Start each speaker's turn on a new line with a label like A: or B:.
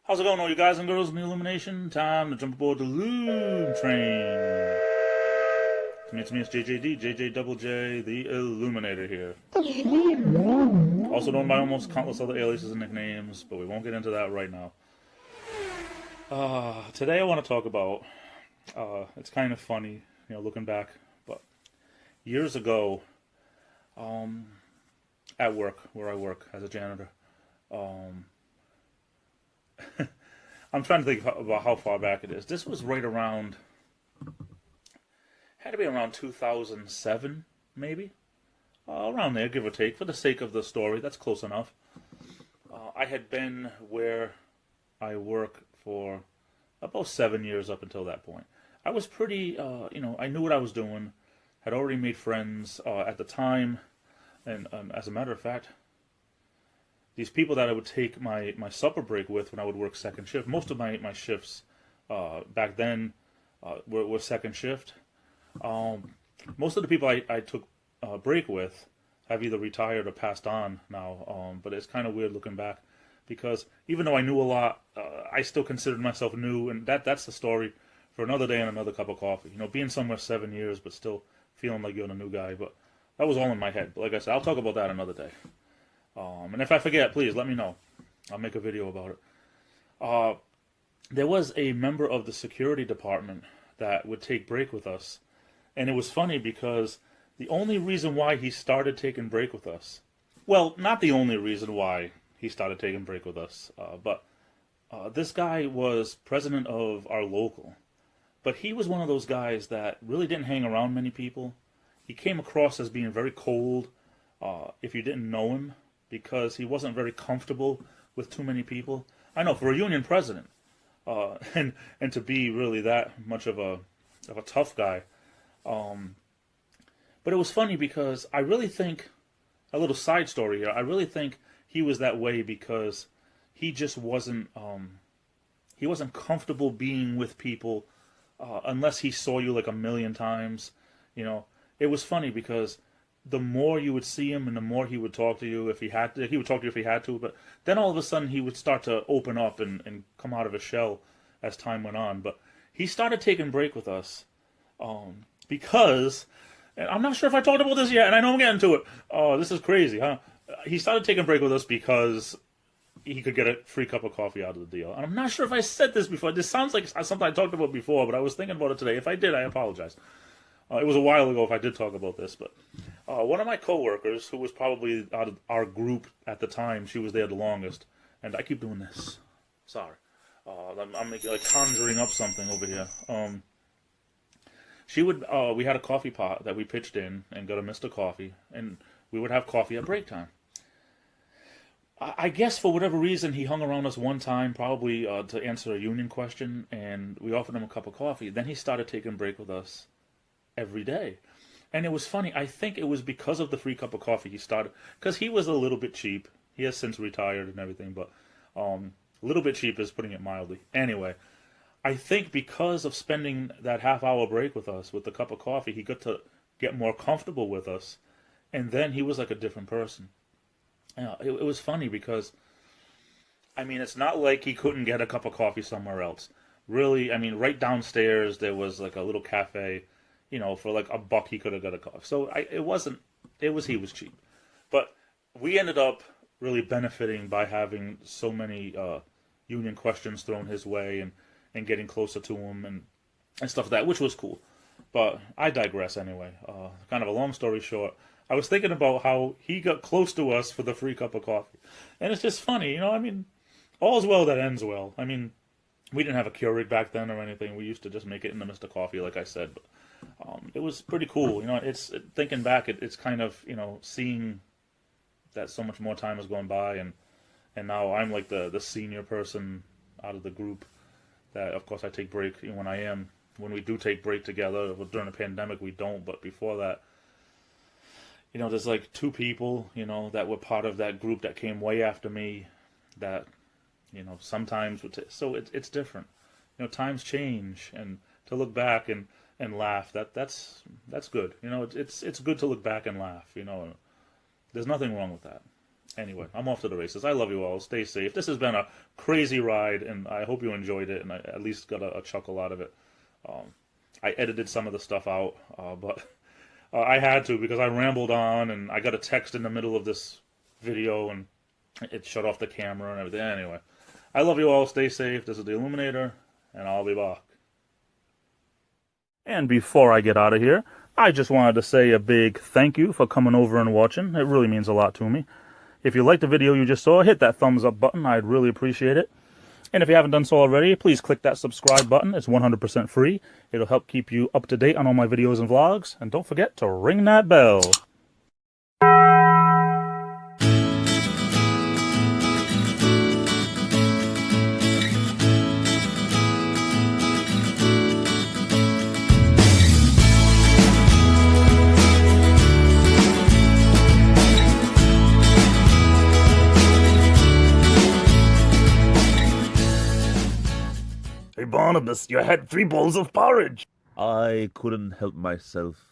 A: How's it going, all you guys and girls in the Illumination? Time to jump aboard the Loom Train. It's me, it's JJD, JJ the Illuminator here. Also known by almost countless other aliases and nicknames, but we won't get into that right now. Today I want to talk about, it's kind of funny, looking back, but years ago, at work, where I work as a janitor, I'm trying to think about how far back it is. This was right around, had to be around 2007, maybe? Around there, give or take, for the sake of the story. That's close enough. I had been where I work for about 7 years up until that point. I was pretty, I knew what I was doing, had already made friends at the time, and as a matter of fact, these people that I would take my supper break with when I would work second shift, most of my shifts back then were second shift. Most of the people I took break with have either retired or passed on now, but it's kind of weird looking back because even though I knew a lot, I still considered myself new, and that's the story for another day and another cup of coffee. Being somewhere 7 years but still feeling like you're the new guy, but that was all in my head. But like I said, I'll talk about that another day. And if I forget, please let me know. I'll make a video about it. There was a member of the security department that would take break with us. And it was funny because the only reason why he started taking break with us, well, not the only reason why he started taking break with us, but this guy was president of our local. But he was one of those guys that really didn't hang around many people. He came across as being very cold if you didn't know him, because he wasn't very comfortable with too many people. I know, for a union president, and to be really that much of a tough guy. But it was funny because I really think, a little side story here, I really think he was that way because he just wasn't comfortable being with people unless he saw you like a million times. It was funny because the more you would see him and the more he would talk to you if he had to. He would talk to you if he had to, but then all of a sudden he would start to open up and come out of his shell as time went on. But he started taking break with us because, and I'm not sure if I talked about this yet, and I know I'm getting to it. Oh, this is crazy, huh? He started taking break with us because he could get a free cup of coffee out of the deal. And I'm not sure if I said this before. This sounds like something I talked about before, but I was thinking about it today. If I did, I apologize. It was a while ago if I did talk about this, but one of my coworkers, who was probably out of our group at the time, she was there the longest, and I keep doing this. Sorry, I'm making, like, conjuring up something over here. She would. We had a coffee pot that we pitched in and got a Mr. Coffee, and we would have coffee at break time. I guess for whatever reason he hung around us one time, probably to answer a union question, and we offered him a cup of coffee. Then he started taking break with us every day. And it was funny, I think it was because of the free cup of coffee he started, because he was a little bit cheap. He has since retired and everything, but a little bit cheap is putting it mildly. Anyway, I think because of spending that half-hour break with us with the cup of coffee, he got to get more comfortable with us, and then he was like a different person. It was funny because, it's not like he couldn't get a cup of coffee somewhere else. Really, right downstairs there was like a little cafe. For like $1 he could have got a coffee. So he was cheap. But we ended up really benefiting by having so many union questions thrown his way and getting closer to him and stuff like that, which was cool. But I digress anyway. Kind of a long story short, I was thinking about how he got close to us for the free cup of coffee. And it's just funny, all's well that ends well. We didn't have a Keurig back then or anything. We used to just make it into Mr. Coffee, like I said. But it was pretty cool. It's thinking back, it's kind of, seeing that so much more time has gone by, and now I'm like the senior person out of the group that, of course, I take break when we do take break together. During the pandemic, we don't, but before that, there's like two people, that were part of that group that came way after me that, sometimes would so it's different. Times change, and to look back and laugh, that's good. It's good to look back and laugh. There's nothing wrong with that. Anyway, I'm off to the races. I love you all. Stay safe. This has been a crazy ride, and I hope you enjoyed it, and I at least got a chuckle out of it. I edited some of the stuff out, but I had to because I rambled on, and I got a text in the middle of this video, and it shut off the camera and everything. Anyway, I love you all. Stay safe. This is the Illuminator, and I'll be back. And before I get out of here, I just wanted to say a big thank you for coming over and watching. It really means a lot to me. If you liked the video you just saw, hit that thumbs up button. I'd really appreciate it. And if you haven't done so already, please click that subscribe button. It's 100% free. It'll help keep you up to date on all my videos and vlogs. And don't forget to ring that bell.
B: Hey Barnabas, you had 3 bowls of porridge. I couldn't help myself.